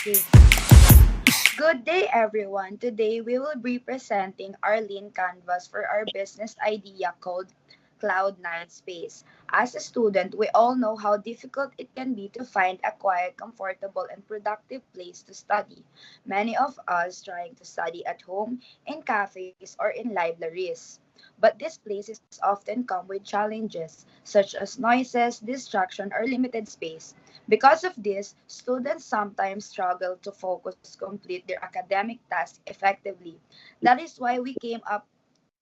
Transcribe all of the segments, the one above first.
Okay. Good day, everyone. Today we will be presenting our lean canvas for our business idea called Cloud9 Space. As a student, we all know how difficult it can be to find a quiet, comfortable, and productive place to study. Many of us trying to study at home, in cafes, or in libraries. But these places often come with challenges such as noises, distraction, or limited space. Because of this, students sometimes struggle to focus complete their academic tasks effectively. That is why we came up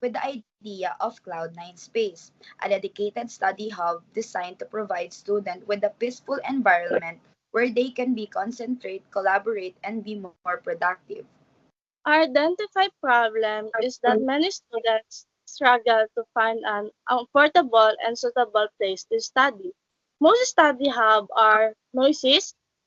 with the idea of Cloud9 Space, a dedicated study hub designed to provide students with a peaceful environment where they can be concentrate, collaborate, and be more productive. Our identified problem is that many students struggle to find an affordable and suitable place to study. Most study hubs are noisy,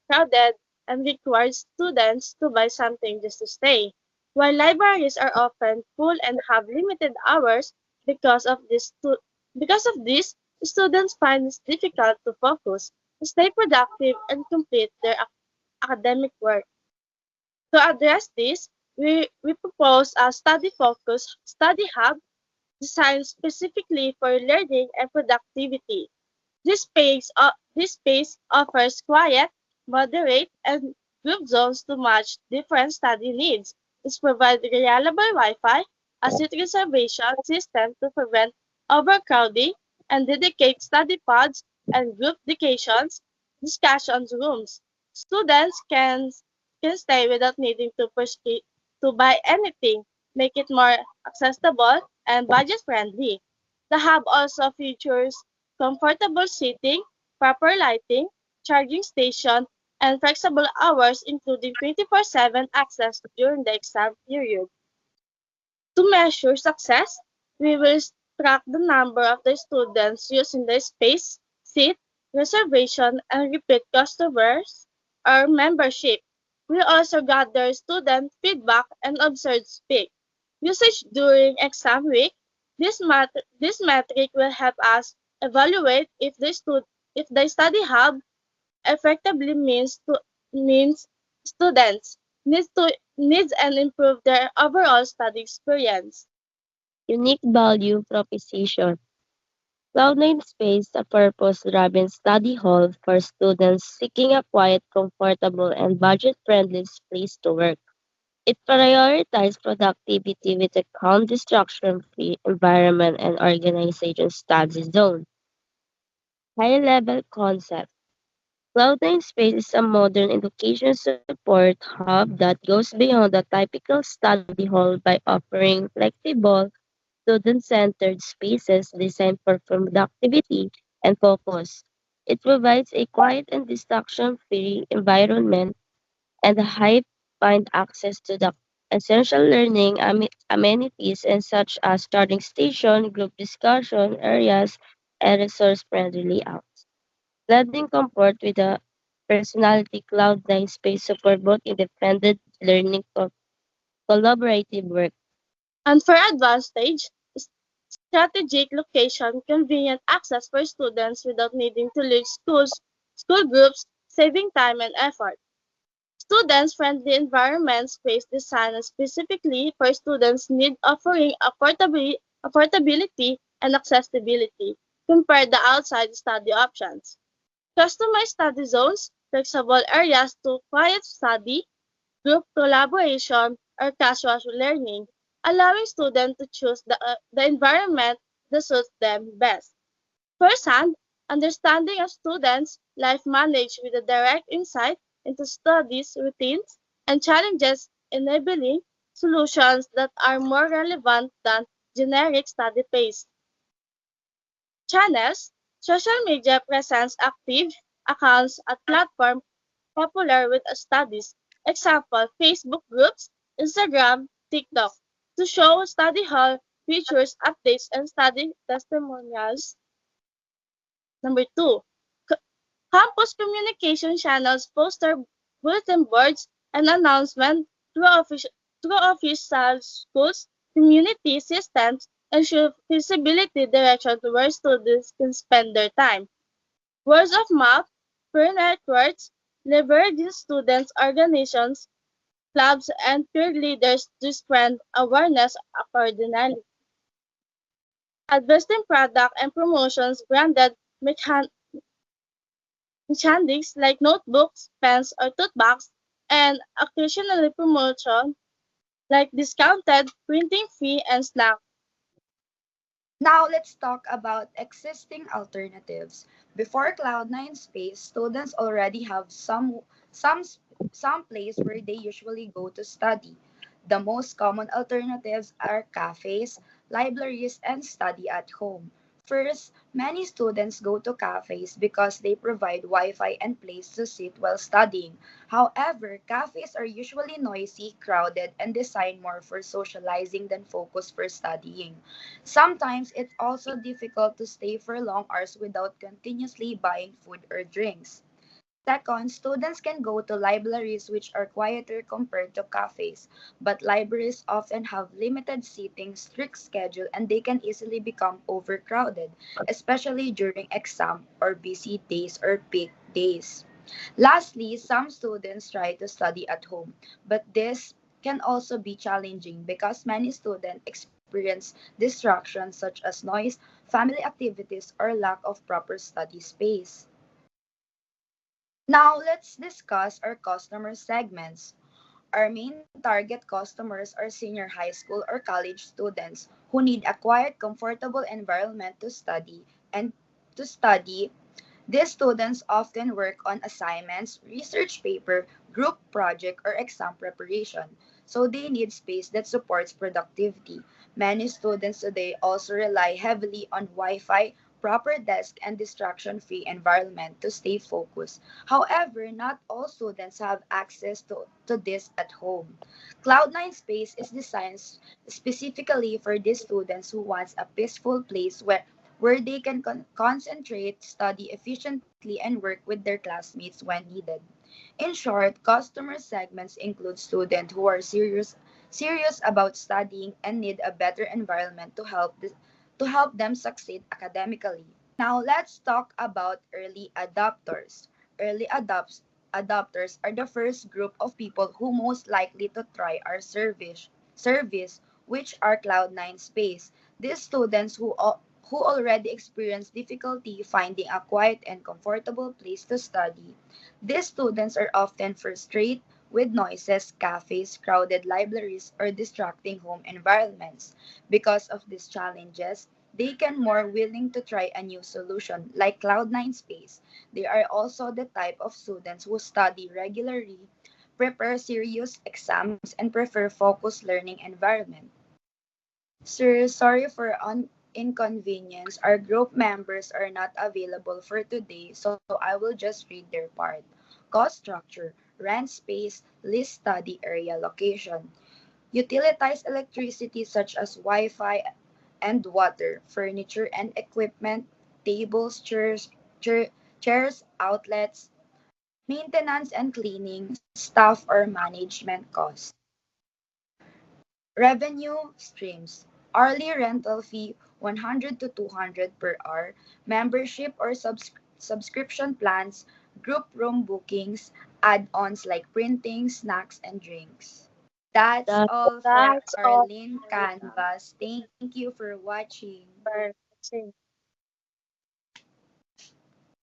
crowded, and require students to buy something just to stay, while libraries are often full and have limited hours because of this, students find it difficult to focus, stay productive, and complete their academic work. To address this, we propose a study-focused study hub designed specifically for learning and productivity. This space offers quiet, moderate, and group zones to match different study needs. It provides reliable Wi-Fi, a seat reservation system to prevent overcrowding, and dedicate study pods and group discussion rooms. Students can stay without needing to buy anything, make it more accessible and budget friendly. The hub also features comfortable seating, proper lighting, charging station, and flexible hours including 24/7 access during the exam period. To measure success, we will track the number of the students using the space, seat, reservation, and repeat customers or membership. We also gather student feedback and observe speak. Usage during exam week. This metric will help us evaluate if the study hub effectively means students needs and improve their overall study experience. Unique value proposition. Cloud9 Space, a purpose-driven study hall for students seeking a quiet, comfortable, and budget-friendly place to work. It prioritizes productivity with a calm, distraction-free environment and organization study zone. High-level concept. Cloud9 Space is a modern education support hub that goes beyond the typical study hall by offering flexible, student-centered spaces designed for productivity and focus. It provides a quiet and distraction-free environment and high find access to the essential learning amenities and such as charging station, group discussion areas, and resource-friendly layouts. Blending comfort with a personality cloud-9 space support both independent learning collaborative work. And for advanced stage, strategic location, convenient access for students without needing to leave school groups, saving time and effort. Students-friendly environment space designed specifically for students' need offering affordability and accessibility compared to outside study options. Customized study zones, flexible areas to quiet study, group collaboration, or casual learning, allowing students to choose the environment that suits them best. First-hand understanding of students' life managed with a direct insight into studies, routines, and challenges, enabling solutions that are more relevant than generic study pace. Channels, social media presents active accounts at platforms popular with studies. Example, Facebook groups, Instagram, TikTok, to show study hall features, updates, and study testimonials. Number two, c- campus communication channels, poster, bulletin boards, and announcement through official schools, community systems, ensure visibility direction to where students can spend their time. Words of mouth, peer networks, leveraging students' organizations, clubs, and peer leaders to spread awareness accordingly. Advertising product and promotions branded mechanics like notebooks, pens, or toothbags, and occasionally promotion like discounted printing fee and snack. Now let's talk about existing alternatives. Before Cloud9 Space, students already have some some place where they usually go to study. The most common alternatives are cafes, libraries, and study at home. First, many students go to cafes because they provide Wi-Fi and place to sit while studying. However, cafes are usually noisy, crowded, and designed more for socializing than focused for studying. Sometimes it's also difficult to stay for long hours without continuously buying food or drinks. Second, students can go to libraries which are quieter compared to cafes, but libraries often have limited seating, strict schedule, and they can easily become overcrowded, especially during exam or busy days or peak days. Lastly, some students try to study at home, but this can also be challenging because many students experience distractions such as noise, family activities, or lack of proper study space. Now, let's discuss our customer segments. Our main target customers are senior high school or college students who need a quiet, comfortable environment to study and to study. These students often work on assignments, research paper, group project, or exam preparation, so they need space that supports productivity. Many students today also rely heavily on Wi-Fi, proper desk, and distraction-free environment to stay focused. However, not all students have access to this at home. Cloud9 Space is designed specifically for these students who wants a peaceful place where they can concentrate, study efficiently, and work with their classmates when needed. In short, customer segments include students who are serious about studying and need a better environment to help them succeed academically. Now let's talk about early adopters. Adopters are the first group of people who most likely to try our service, which are Cloud9 Space. These students who already experience difficulty finding a quiet and comfortable place to study. These students are often frustrated with noises, cafes, crowded libraries, or distracting home environments. Because of these challenges, they can more willing to try a new solution like Cloud9 Space. They are also the type of students who study regularly, prepare serious exams, and prefer focused learning environment. Sir, sorry for inconvenience. Our group members are not available for today, so I will just read their part. Cost structure, rent space, list study area location. Utilize electricity such as Wi-Fi and water, furniture and equipment, tables, chairs, outlets, maintenance and cleaning, staff or management costs. Revenue streams. Hourly rental fee 100 to 200 per hour, membership or subscription plans, group room bookings, add-ons like printing, snacks, and drinks. That's That all for That's our all Lean Canvas. Thank you for watching. for watching.